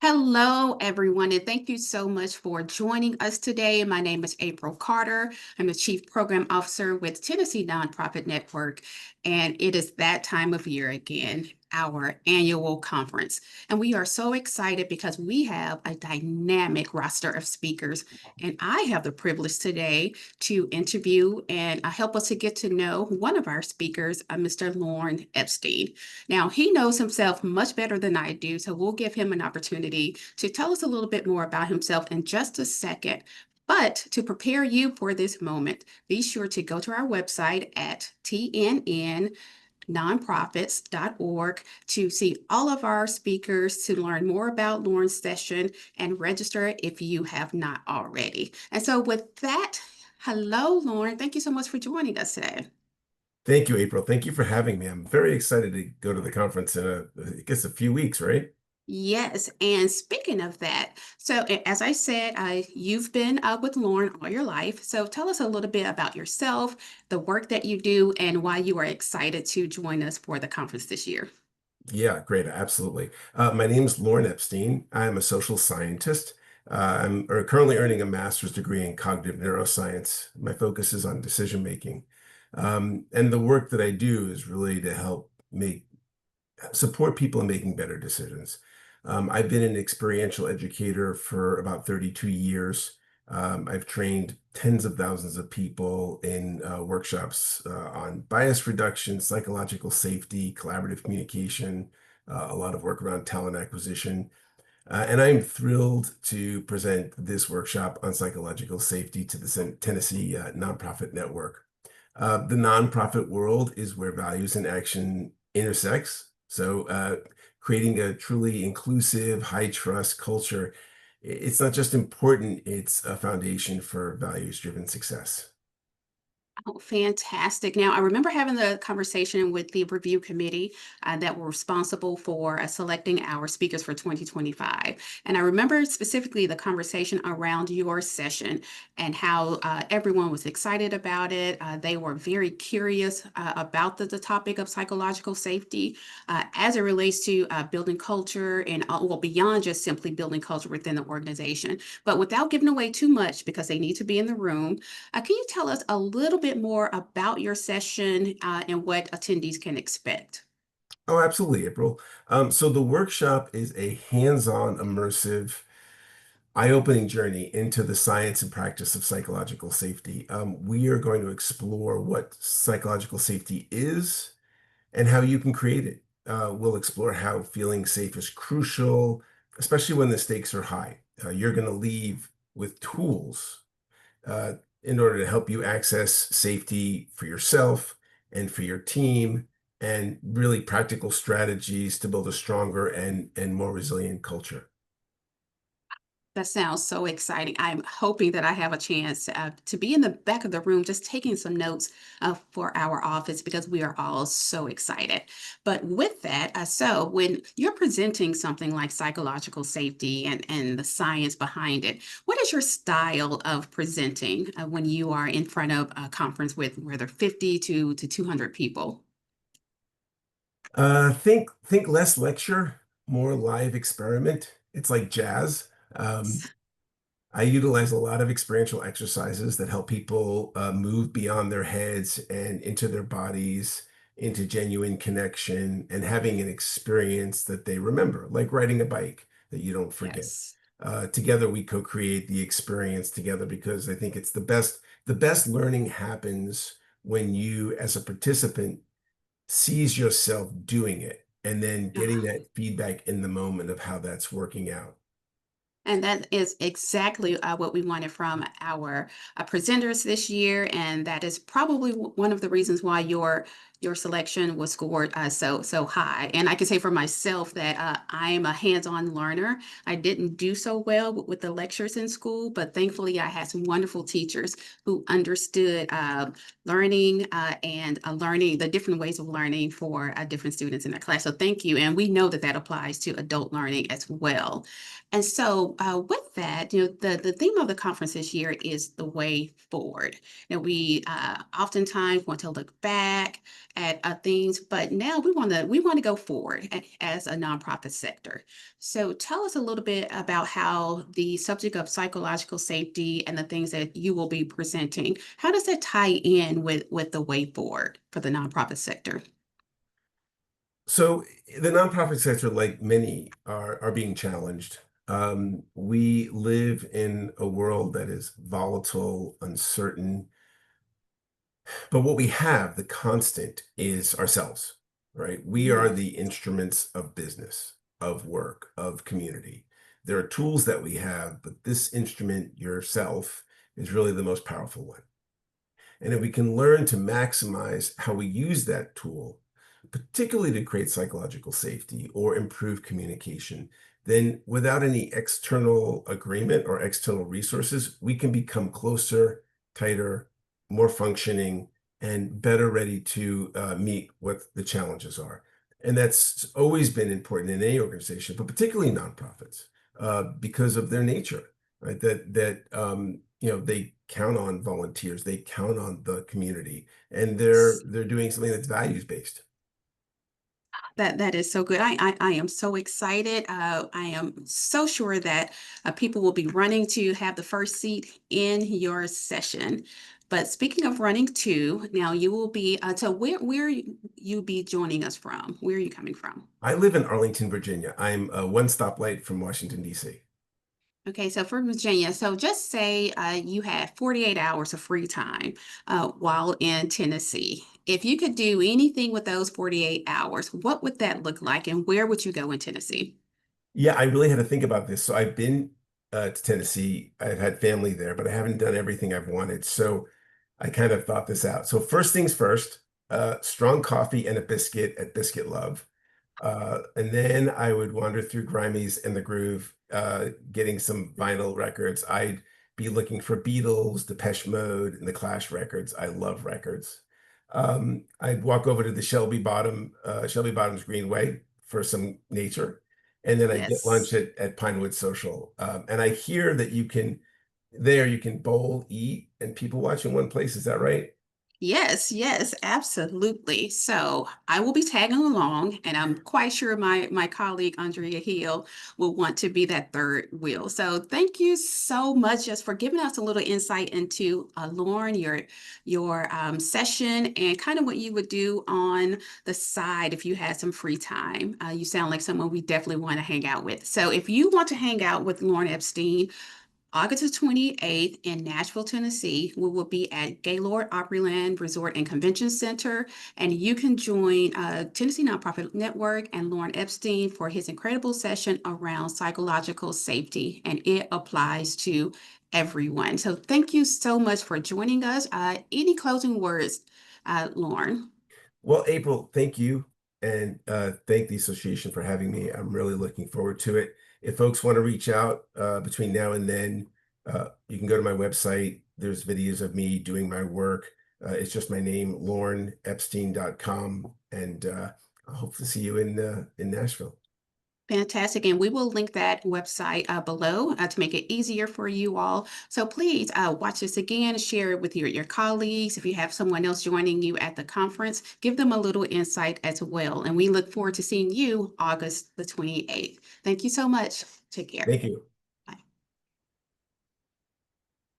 Hello, everyone, and thank you so much for joining us today. My name is April Carter. I'm the Chief Program Officer with Tennessee Nonprofit Network, and it is that time of year again, our annual conference. And we are so excited because we have a dynamic roster of speakers, and I have the privilege today to interview and help us to get to know one of our speakers, Mr. Lorne Epstein. Now, he knows himself much better than I do, so we'll give him an opportunity to tell us a little bit more about himself in just a second. But to prepare you for this moment, be sure to go to our website at tnnonprofits.org to see all of our speakers, to learn more about Lauren's session, and register if you have not already. And so, with that, hello, Lauren. Thank you so much for joining us today. Thank you, April. Thank you for having me. I'm very excited to go to the conference in I guess a few weeks, right? Yes, and speaking of that, so as I said, you've been with Lauren all your life. So tell us a little bit about yourself, the work that you do, and why you are excited to join us for the conference this year. Yeah, great. Absolutely. My name is Lorne Epstein. I'm a social scientist. I'm currently earning a master's degree in cognitive neuroscience. My focus is on decision making. And the work that I do is really to help support people in making better decisions. I've been an experiential educator for about 32 years. I've trained tens of thousands of people in workshops on bias reduction, psychological safety, collaborative communication, a lot of work around talent acquisition. And I'm thrilled to present this workshop on psychological safety to the Tennessee Nonprofit Network. The nonprofit world is where values and action intersects. So creating a truly inclusive, high trust culture, it's not just important, it's a foundation for values-driven success. Oh, fantastic. Now, I remember having the conversation with the review committee that were responsible for selecting our speakers for 2025. And I remember specifically the conversation around your session and how everyone was excited about it. They were very curious about the topic of psychological safety as it relates to building culture and, well, beyond just simply building culture within the organization. But without giving away too much, because they need to be in the room, can you tell us a little bit more about your session and what attendees can expect? Oh, absolutely, April. So the workshop is a hands-on, immersive, eye-opening journey into the science and practice of psychological safety. We are going to explore what psychological safety is and how you can create it. We'll explore how feeling safe is crucial, especially when the stakes are high. You're going to leave with tools uh, in order to help you access safety for yourself and for your team, and really practical strategies to build a stronger and more resilient culture. That sounds so exciting. I'm hoping that I have a chance to be in the back of the room just taking some notes for our office because we are all so excited. But with that, so when you're presenting something like psychological safety and the science behind it, what is your style of presenting when you are in front of a conference with whether 50 to 200 people? Think less lecture, more live experiment. It's like jazz. I utilize a lot of experiential exercises that help people move beyond their heads and into their bodies, into genuine connection and having an experience that they remember, like riding a bike that you don't forget. Yes. Together we co-create the experience together because I think it's the best. The best learning happens when you, as a participant, sees yourself doing it and then getting that feedback in the moment of how that's working out. And that is exactly what we wanted from our presenters this year, and that is probably one of the reasons why your selection was scored so high. And I can say for myself that I am a hands-on learner. I didn't do so well with the lectures in school, but thankfully I had some wonderful teachers who understood learning and learning the different ways of learning for different students in their class. So thank you, and we know that that applies to adult learning as well. And so, with that, the theme of the conference this year is the way forward. We oftentimes want to look back at things, but now we want to go forward as a nonprofit sector. So tell us a little bit about how the subject of psychological safety and the things that you will be presenting, how does that tie in with the way forward for the nonprofit sector? So the nonprofit sector, like many, are being challenged. We live in a world that is volatile, uncertain, but what we have, the constant, is ourselves, right? We are Mhm. the instruments of business, of work, of community. There are tools that we have, but this instrument, yourself, is really the most powerful one. And if we can learn to maximize how we use that tool, particularly to create psychological safety or improve communication, then without any external agreement or external resources, we can become closer, tighter, more functioning, and better ready to meet what the challenges are. And that's always been important in any organization, but particularly nonprofits, because of their nature, right? They count on volunteers, they count on the community, and they're doing something that's values based. That is so good. I am so excited. I am so sure that people will be running to have the first seat in your session. But speaking of running to, now you will be so where you be joining us from? Where are you coming from? I live in Arlington, Virginia. I'm a one stoplight from Washington, D.C. Okay, so for Virginia, so just say you had 48 hours of free time while in Tennessee. If you could do anything with those 48 hours, what would that look like and where would you go in Tennessee? Yeah, I really had to think about this. So I've been to Tennessee. I've had family there, but I haven't done everything I've wanted. So I kind of thought this out. So first things first, strong coffee and a biscuit at Biscuit Love. And then I would wander through Grimey's and the Groove, getting some vinyl records. I'd be looking for Beatles, Depeche Mode, and the Clash records. I love records. I'd walk over to the Shelby Bottoms Greenway for some nature, and then I get lunch Yes. at Pinewood Social. And I hear that you can bowl, eat, and people watch in one place. Is that right? Yes, yes, absolutely. So I will be tagging along, and I'm quite sure my colleague Andrea Hill will want to be that third wheel. So thank you so much just for giving us a little insight into Lauren, your session, and kind of what you would do on the side if you had some free time. You sound like someone we definitely want to hang out with. So if you want to hang out with Lorne Epstein, August the 28th in Nashville, Tennessee, we will be at Gaylord Opryland Resort and Convention Center, and you can join Tennessee Nonprofit Network and Lorne Epstein for his incredible session around psychological safety, and it applies to everyone. So thank you so much for joining us. Any closing words, Lorne? Well, April, thank you. And thank the association for having me. I'm really looking forward to it. If folks want to reach out between now and then, you can go to my website. There's videos of me doing my work. It's just my name, lorneepstein.com. And I hope to see you in Nashville. Fantastic. And we will link that website below to make it easier for you all. So please watch this again, share it with your colleagues. If you have someone else joining you at the conference, give them a little insight as well. And we look forward to seeing you August the 28th. Thank you so much. Take care. Thank you.